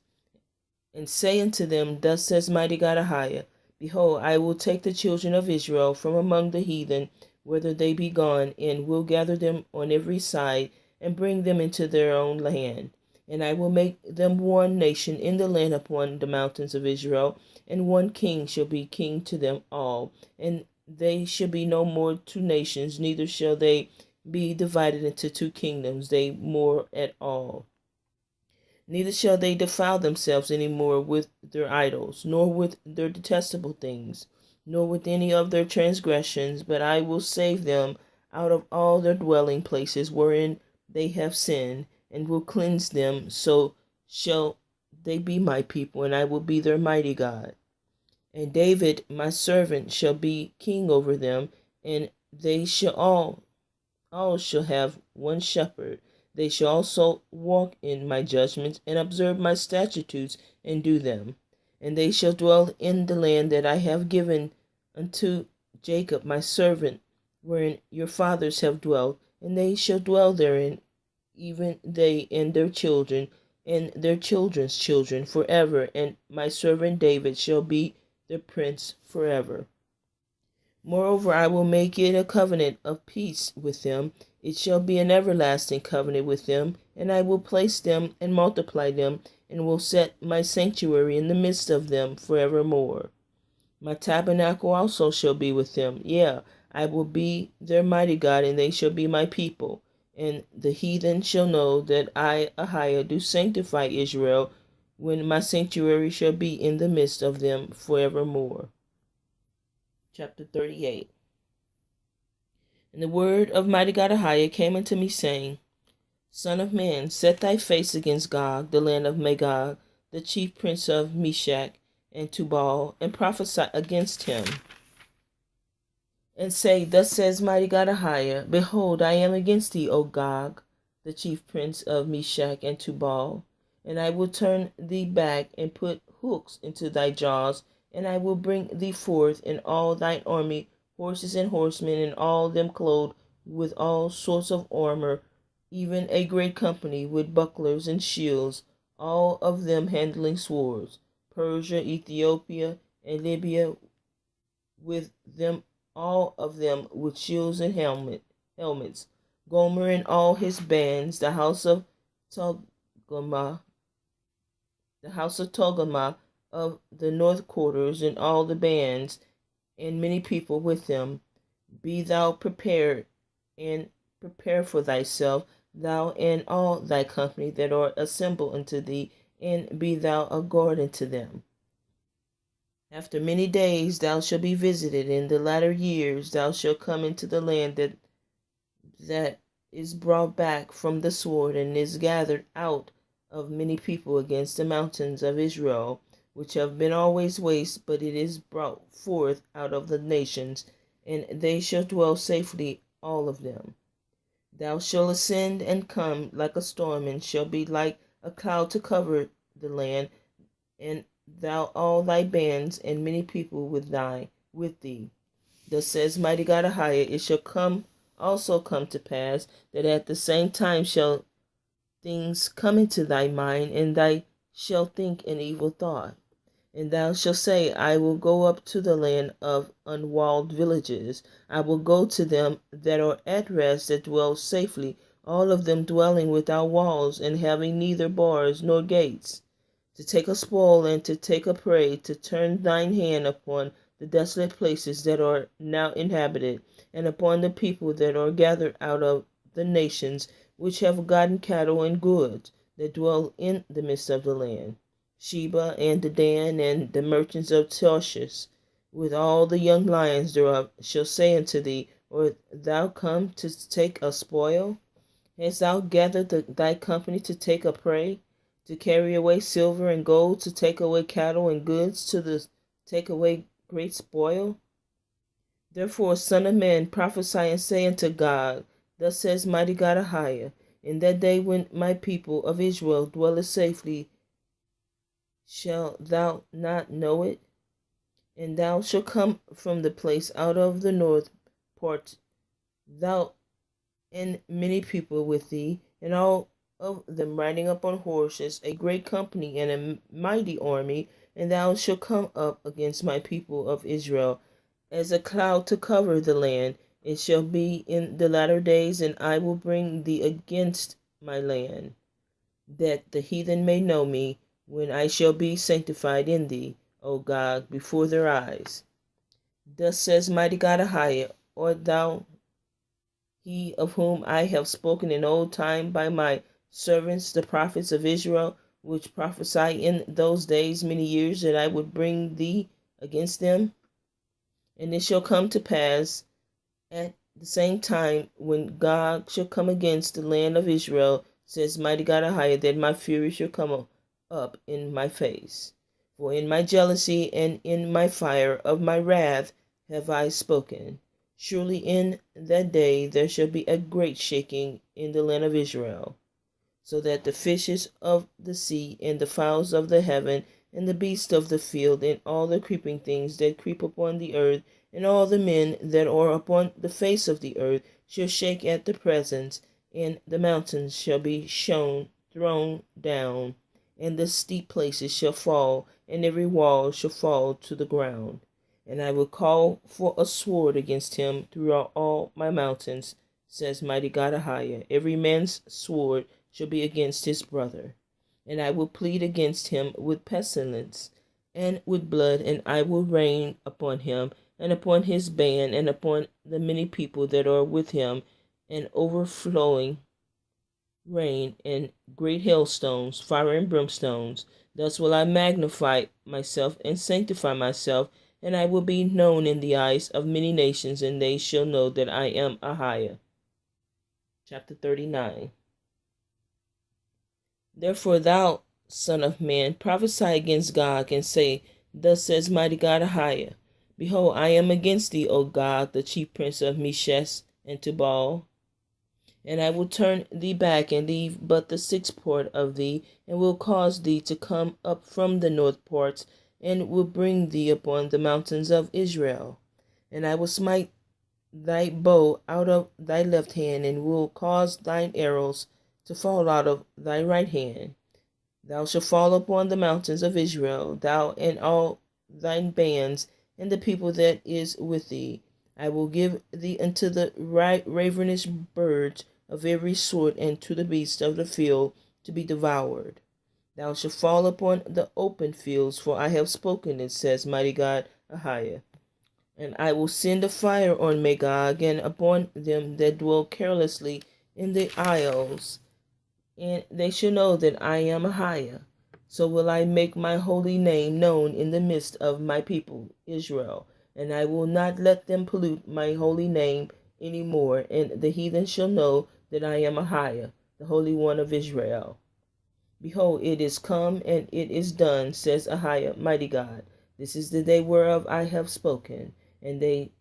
[SPEAKER 1] And say unto them, Thus says Mighty God AHAYAH, Behold, I will take the children of Israel from among the heathen, whither they be gone, and will gather them on every side, and bring them into their own land. And I will make them one nation in the land upon the mountains of Israel, and one king shall be king to them all. And they shall be no more two nations, neither shall they be divided into two kingdoms, they more at all. Neither shall they defile themselves any more with their idols, nor with their detestable things, nor with any of their transgressions, but I will save them out of all their dwelling places wherein they have sinned, and will cleanse them. So shall they be my people, and I will be their mighty God. And David my servant shall be king over them, and they shall all shall have one shepherd. They shall also walk in my judgments, and observe my statutes, and do them. And they shall dwell in the land that I have given unto Jacob my servant, wherein your fathers have dwelt, and they shall dwell therein, even they and their children, and their children's children forever, and my servant David shall be their prince forever. Moreover, I will make it a covenant of peace with them. It shall be an everlasting covenant with them, and I will place them and multiply them, and will set my sanctuary in the midst of them forevermore. My tabernacle also shall be with them. Yea, I will be their mighty God, and they shall be my people. And the heathen shall know that I, AHAYAH, do sanctify Israel, when my sanctuary shall be in the midst of them forevermore. Chapter 38. And the word of Mighty God AHAYAH came unto me, saying, Son of man, set thy face against Gog, the land of Magog, the chief prince of Meshach and Tubal, and prophesy against him. And say, Thus says Mighty God AHAYAH, Behold, I am against thee, O Gog, the chief prince of Meshach and Tubal. And I will turn thee back, and put hooks into thy jaws, and I will bring thee forth, and all thine army, horses and horsemen, and all them clothed with all sorts of armor, even a great company with bucklers and shields, all of them handling swords. Persia, Ethiopia, and Libya with them, all of them with shields and helmets. Gomer and all his bands, the house of Togarmah, of the north quarters, and all the bands, and many people with them. Be thou prepared, and prepare for thyself, thou and all thy company that are assembled unto thee, and be thou a guard unto them. After many days thou shalt be visited. In the latter years thou shalt come into the land that is brought back from the sword, and is gathered out of many people against the mountains of Israel, which have been always waste, but it is brought forth out of the nations, and they shall dwell safely, all of them. Thou shalt ascend and come like a storm, and shall be like a cloud to cover the land, and thou all thy bands, and many people with thee. Thus says Mighty God AHAYAH, it shall also come to pass, that at the same time shall things come into thy mind, and thou shalt think an evil thought. And thou shalt say, I will go up to the land of unwalled villages. I will go to them that are at rest, that dwell safely, all of them dwelling without walls, and having neither bars nor gates, to take a spoil and to take a prey, to turn thine hand upon the desolate places that are now inhabited, and upon the people that are gathered out of the nations, which have gotten cattle and goods, that dwell in the midst of the land. Sheba and Dedan and the merchants of Tarshish, with all the young lions thereof, shall say unto thee, Art thou come to take a spoil? Hast thou gathered thy company to take a prey, to carry away silver and gold, to take away cattle and goods, to take away great spoil? Therefore, Son of man, prophesy and say unto God, Thus says Mighty God AHAYAH, in that day when my people of Israel dwelleth safely, shalt thou not know it? And thou shalt come from the place out of the north part, thou and many people with thee, and all of them riding upon horses, a great company and a mighty army, and thou shalt come up against my people of Israel as a cloud to cover the land. It shall be in the latter days, and I will bring thee against my land, that the heathen may know me, when I shall be sanctified in thee, O God, before their eyes. Thus says Mighty God AHAYAH, art thou he of whom I have spoken in old time by my servants the prophets of Israel, which prophesy in those days many years, that I would bring thee against them? And it shall come to pass at the same time, when God shall come against the land of Israel, says Mighty God AHAYAH, that my fury shall come up in my face. For in my jealousy and in my fire of my wrath have I spoken. Surely in that day there shall be a great shaking in the land of Israel, so that the fishes of the sea, and the fowls of the heaven, and the beasts of the field, and all the creeping things that creep upon the earth, and all the men that are upon the face of the earth, shall shake at the presence, and the mountains shall be thrown down, and the steep places shall fall, and every wall shall fall to the ground. And I will call for a sword against him throughout all my mountains, says Mighty God AHAYAH. Every man's sword shall be against his brother. And I will plead against him with pestilence and with blood, and I will rain upon him, and upon his band, and upon the many people that are with him, an overflowing rain, and great hailstones, fire and brimstones. Thus will I magnify myself and sanctify myself, and I will be known in the eyes of many nations, and they shall know that I am AHAYAH. Chapter 39. Therefore thou, Son of man, prophesy against Gog, and say, Thus says Mighty God AHAYAH, Behold, I am against thee, O Gog, the chief prince of Meshach and Tubal, And I will turn thee back, and leave but the sixth part of thee, and will cause thee to come up from the north parts, and will bring thee upon the mountains of Israel. And I will smite thy bow out of thy left hand, and will cause thine arrows to fall out of thy right hand. Thou shalt fall upon the mountains of Israel, thou and all thine bands, and the people that is with thee. I will give thee unto the ravenous birds of every sort, and to the beasts of the field to be devoured. Thou shalt fall upon the open fields, for I have spoken it, says Mighty God AHAYAH. And I will send a fire on Magog, and upon them that dwell carelessly in the isles, and they shall know that I am AHAYAH. So will I make my holy name known in the midst of my people Israel, and I will not let them pollute my holy name any more, and the heathen shall know that I am AHAYAH, the Holy One of Israel. Behold, it is come, and it is done, says AHAYAH, Mighty God. This is the day whereof I have spoken, and they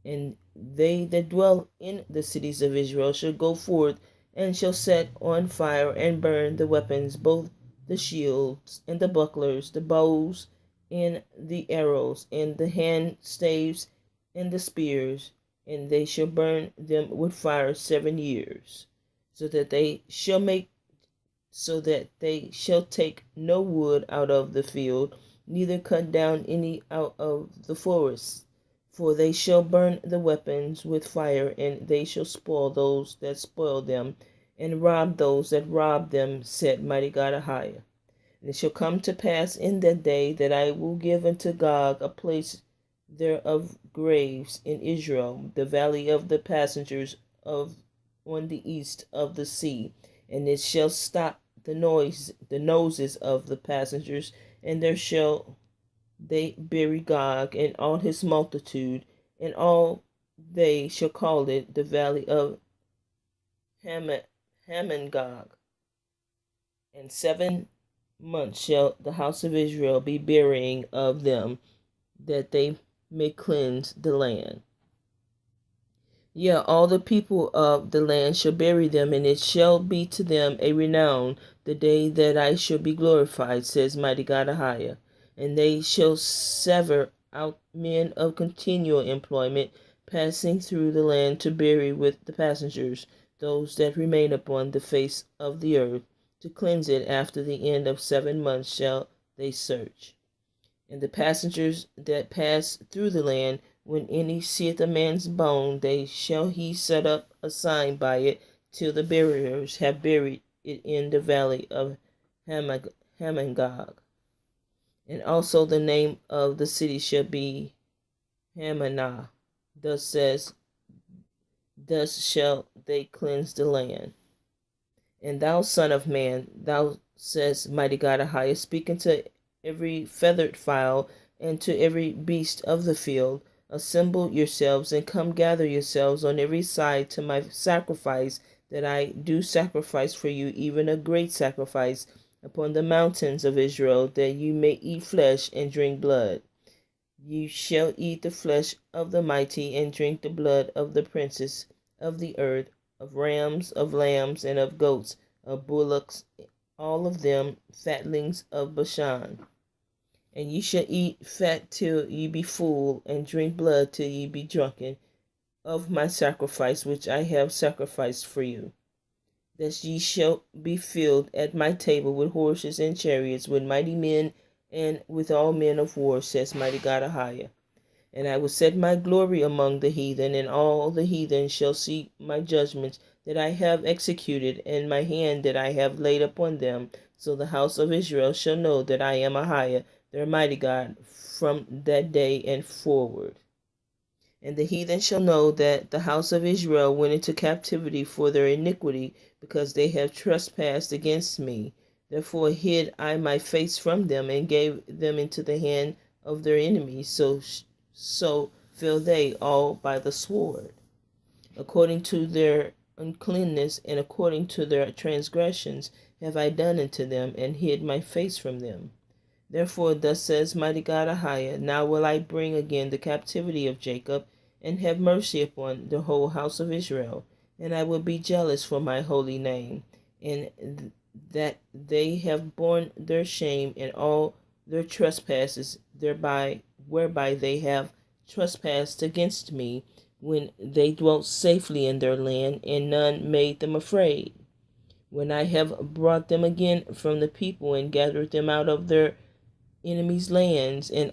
[SPEAKER 1] that dwell in the cities of Israel shall go forth, and shall set on fire and burn the weapons, both the shields and the bucklers, the bows and the arrows, and the hand staves and the spears, and they shall burn them with fire 7 years, so that they shall take no wood out of the field, neither cut down any out of the forest. For they shall burn the weapons with fire, and they shall spoil those that spoil them, and rob those that rob them, said Mighty God AHAYAH. And it shall come to pass in that day that I will give unto Gog a place there of graves in Israel, the valley of the passengers of on the east of the sea, and it shall stop the noses of the passengers, and there shall they bury Gog and all his multitude, and all they shall call it the valley of Hamon-Gog. And 7 months shall the house of Israel be burying of them, that they may cleanse the land. Yea, all the people of the land shall bury them, and it shall be to them a renown the day that I shall be glorified, says Mighty God AHAYAH. And they shall sever out men of continual employment, passing through the land to bury with the passengers those that remain upon the face of the earth. To cleanse it after the end of 7 months shall they search. And the passengers that pass through the land, when any seeth a man's bone, they shall he set up a sign by it, till the buriers have buried it in the valley of Hamon-Gog. And also the name of the city shall be Hamanah. Thus shall they cleanse the land. And thou, son of man, thou, says Mighty God AHAYAH, speak unto every feathered fowl, and to every beast of the field, assemble yourselves, and come gather yourselves on every side to my sacrifice, that I do sacrifice for you, even a great sacrifice, upon the mountains of Israel, that you may eat flesh and drink blood. You shall eat the flesh of the mighty, and drink the blood of the princes of the earth, of rams, of lambs, and of goats, of bullocks, all of them fatlings of Bashan. And ye shall eat fat till ye be full, and drink blood till ye be drunken, of my sacrifice which I have sacrificed for you. That ye shall be filled at my table with horses and chariots, with mighty men, and with all men of war, says Mighty God AHAYAH. And I will set my glory among the heathen, and all the heathen shall see my judgments that I have executed, and my hand that I have laid upon them. So the house of Israel shall know that I am AHAYAH, their mighty God, from that day and forward. And the heathen shall know that the house of Israel went into captivity for their iniquity, because they have trespassed against me. Therefore hid I my face from them, and gave them into the hand of their enemies. So fell they all by the sword. According to their uncleanness and according to their transgressions have I done unto them, and hid my face from them. Therefore thus says Mighty God AHAYAH, now will I bring again the captivity of Jacob, and have mercy upon the whole house of Israel. and I will be jealous for my holy name, and that they have borne their shame and all their trespasses whereby they have trespassed against me, when they dwelt safely in their land, and none made them afraid. When I have brought them again from the people, and gathered them out of their enemies' lands, and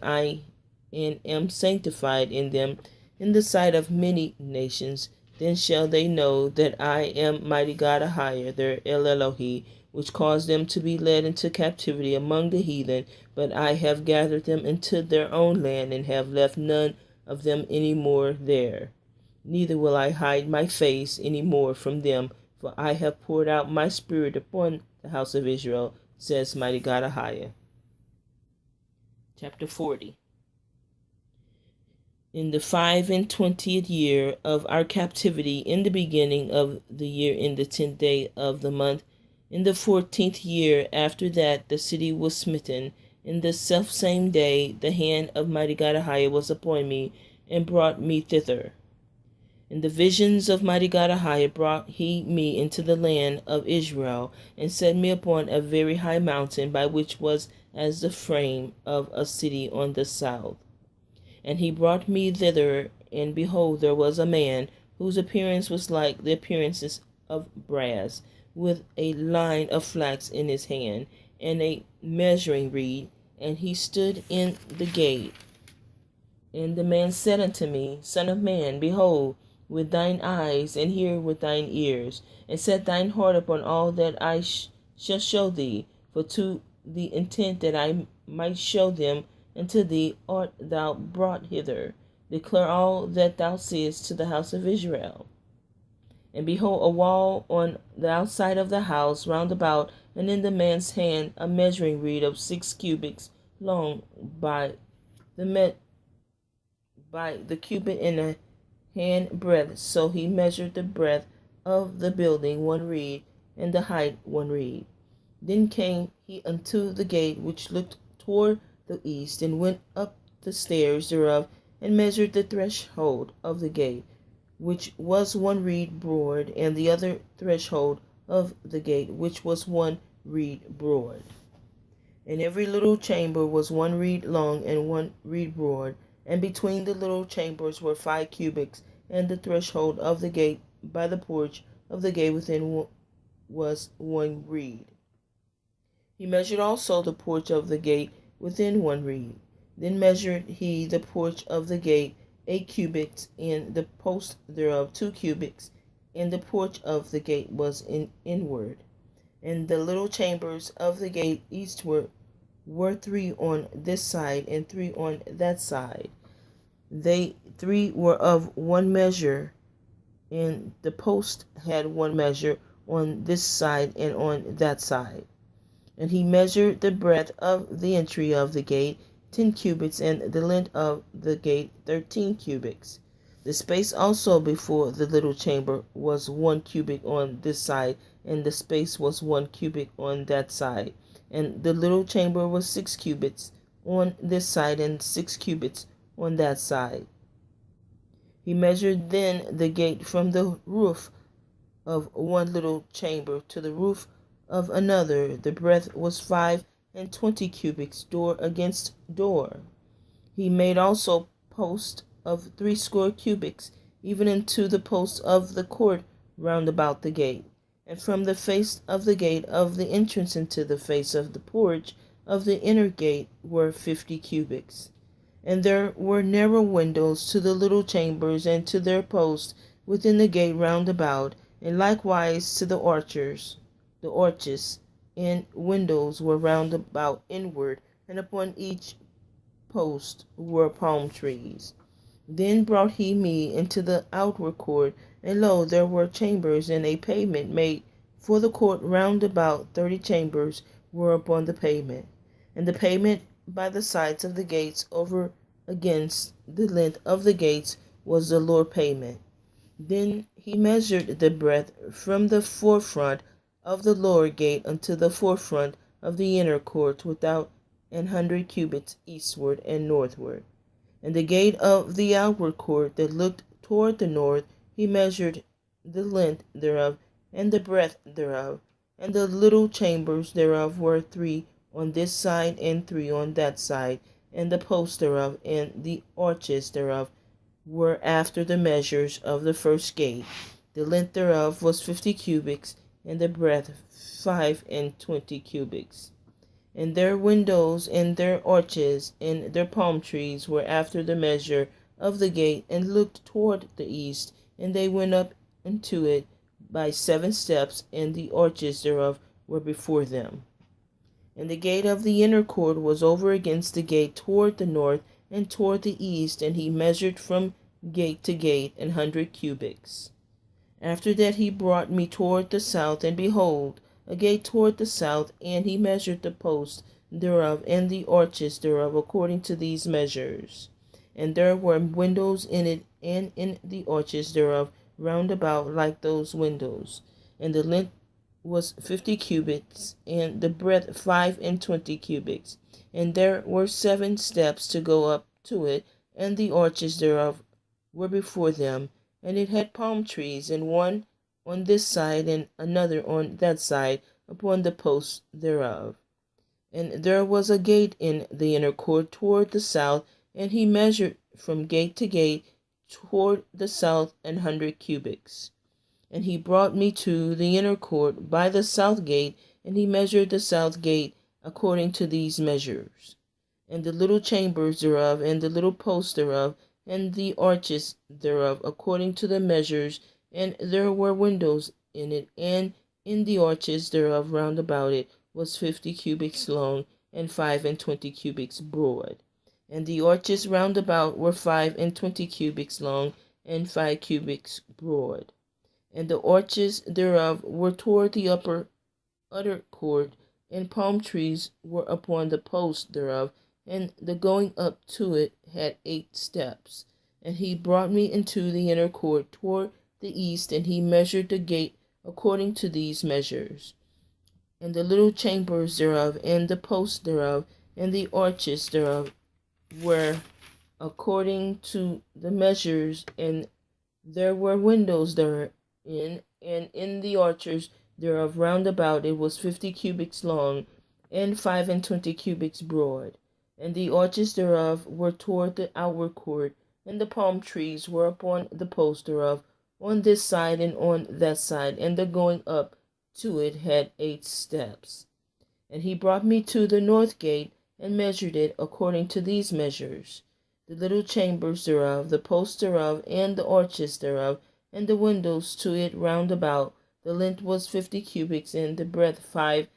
[SPEAKER 1] am sanctified in them in the sight of many nations, then shall they know that I am Mighty God AHAYAH, their El Elohi, which caused them to be led into captivity among the heathen. But I have gathered them into their own land, and have left none of them any more there. Neither will I hide my face any more from them, for I have poured out my spirit upon the house of Israel, says Mighty God AHAYAH. Chapter 40. In the 25th year of our captivity, in the beginning of the year, in the 10th day of the month, in the 14th year after that the city was smitten, in the selfsame day the hand of Mighty God AHAYAH was upon me, and brought me thither. In the visions of Mighty God AHAYAH brought he me into the land of Israel, and set me upon a very high mountain, by which was as the frame of a city on the south. And he brought me thither, and behold, there was a man, whose appearance was like the appearances of brass, with a line of flax in his hand, and a measuring reed, and he stood in the gate. And the man said unto me, Son of man, behold with thine eyes, and hear with thine ears, and set thine heart upon all that I shall show thee, for to the intent that I might show them unto thee art thou brought hither. Declare all that thou seest to the house of Israel. And behold, a wall on the outside of the house round about, and in the man's hand a measuring reed of 6 cubits long by the cubit in a hand breadth. So he measured the breadth of the building 1 reed, and the height 1 reed. Then came he unto the gate which looked toward the east, and went up the stairs thereof, and measured the threshold of the gate, which was 1 reed broad, and the other threshold of the gate, which was 1 reed broad. And every little chamber was 1 reed long and 1 reed broad, and between the little chambers were 5 cubits, and the threshold of the gate by the porch of the gate within was 1 reed. He measured also the porch of the gate within 1 reed. Then measured he the porch of the gate 8 cubits, and the post thereof 2 cubits, and the porch of the gate was inward. And the little chambers of the gate eastward were 3 on this side, and 3 on that side. They 3 were of 1 measure, and the post had 1 measure on this side and on that side. And he measured the breadth of the entry of the gate 10 cubits, and the length of the gate 13 cubits. The space also before the little chamber was 1 cubit on this side, and the space was 1 cubit on that side. And the little chamber was 6 cubits on this side, and 6 cubits on that side. He measured then the gate from the roof of 1 little chamber to the roof of another. The breadth was 25 cubits, door against door. He made also posts of 60 cubits, even unto the posts of the court round about the gate. And from the face of the gate of the entrance into the face of the porch of the inner gate were 50 cubits. And there were narrow windows to the little chambers, and to their posts within the gate round about, and likewise to the arches, and windows were round about inward, and upon each post were palm trees. Then brought he me into the outward court, and lo, there were chambers, and a pavement made for the court round about. 30 chambers were upon the pavement, and the pavement by the sides of the gates over against the length of the gates was the lower pavement. Then he measured the breadth from the forefront of the lower gate unto the forefront of the inner court without 100 cubits eastward and northward. And the gate of the outward court that looked toward the north he measured the length thereof, and the breadth thereof. And the little chambers thereof were 3 on this side and 3 on that side. And the posts thereof and the arches thereof were after the measures of the first gate. The length thereof was 50 cubits, and the breadth 25 cubits. And their windows and their arches and their palm trees were after the measure of the gate, and looked toward the east. And they went up into it by 7 steps, and the arches thereof were before them. And the gate of the inner court was over against the gate toward the north and toward the east, and he measured from gate to gate 100 cubits. After that he brought me toward the south, and behold, a gate toward the south, and he measured the posts thereof and the arches thereof according to these measures. And there were windows in it, and in the arches thereof round about like those windows. And the length was 50 cubits, and the breadth 25 cubits. And there were 7 steps to go up to it, and the arches thereof were before them. And it had palm trees, and one on this side and another on that side upon the posts thereof. And there was a gate in the inner court toward the south, and he measured from gate to gate toward the south 100 cubits. And he brought me to the inner court by the south gate, and he measured the south gate according to these measures. And the little chambers thereof, and the little posts thereof, and the arches thereof according to the measures, and there were windows in it, and in the arches thereof round about it was 50 cubits long, and 25 cubits broad. And the arches round about were 25 cubits long, and 5 cubits broad. And the arches thereof were toward the utter court, and palm trees were upon the posts thereof, and the going up to it had 8 steps. And he brought me into the inner court toward the east, and he measured the gate according to these measures. And the little chambers thereof, and the posts thereof, and the arches thereof were according to the measures, and there were windows therein, and in the arches thereof round about it was 50 cubits long, and 25 cubits broad. And the arches thereof were toward the outward court, and the palm trees were upon the posts thereof, on this side and on that side, and the going up to it had 8 steps. And he brought me to the north gate, and measured it according to these measures. The little chambers thereof, the posts thereof, and the arches thereof, and the windows to it round about, the length was 50 cubits, and the breadth 25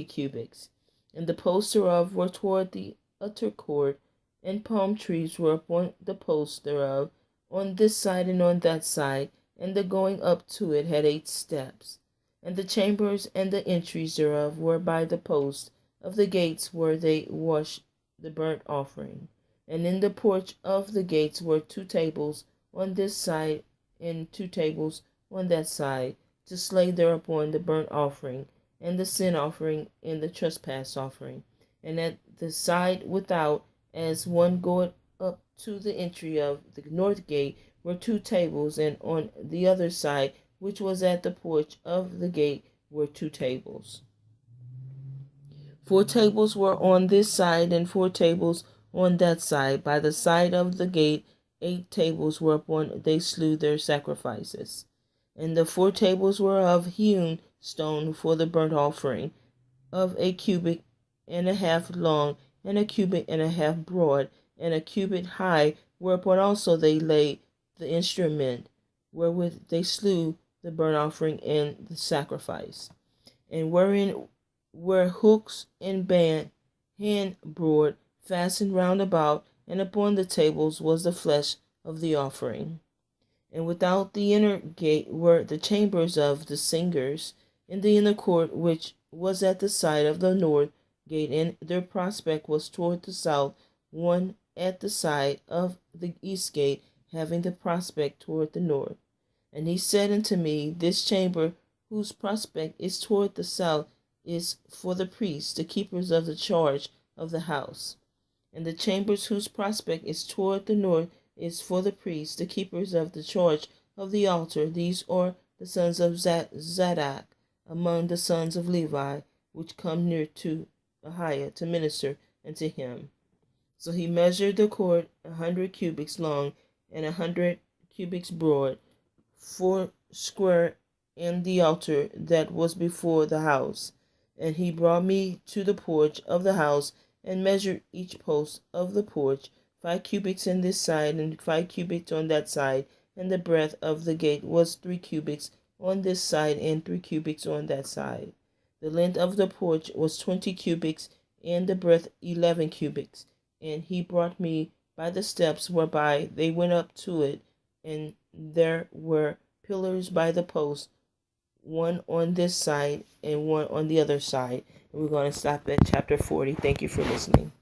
[SPEAKER 1] cubits. And the posts thereof were toward the utter court, and palm trees were upon the posts thereof, on this side and on that side, and the going up to it had 8 steps. And the chambers and the entries thereof were by the posts of the gates where they washed the burnt offering. And in the porch of the gates were 2 tables on this side, and 2 tables on that side, to slay thereupon the burnt offering, and the sin offering, and the trespass offering. And at the side without, as one goeth up to the entry of the north gate, were 2 tables, and on the other side, which was at the porch of the gate, were 2 tables. 4 tables were on this side, and 4 tables on that side. By the side of the gate 8 tables whereupon they slew their sacrifices. And the 4 tables were of hewn stone for the burnt offering, of 1.5 cubits long, and 1.5 cubits broad, and 1 cubit high, whereupon also they laid the instrument wherewith they slew the burnt offering and the sacrifice, and wherein were hooks and hand broad fastened round about, and upon the tables was the flesh of the offering. And without the inner gate were the chambers of the singers, in the inner court which was at the side of the north gate, and their prospect was toward the south, one at the side of the east gate, having the prospect toward the north. And he said unto me, This chamber, whose prospect is toward the south, is for the priests, the keepers of the charge of the house. And the chambers whose prospect is toward the north is for the priests, the keepers of the charge of the altar. These are the sons of Zadok among the sons of Levi, which come near to AHAYAH to minister unto him. So he measured the court 100 cubits long and 100 cubits broad, 4 square, and the altar that was before the house. And he brought me to the porch of the house, and measured each post of the porch 5 cubits on this side, and 5 cubits on that side. And the breadth of the gate was 3 cubits on this side, and 3 cubits on that side. The length of the porch was 20 cubits, and the breadth 11 cubits. And he brought me by the steps whereby they went up to it, and there were pillars by the post, one on this side and one on the other side. And we're going to stop at chapter 40. Thank you for listening.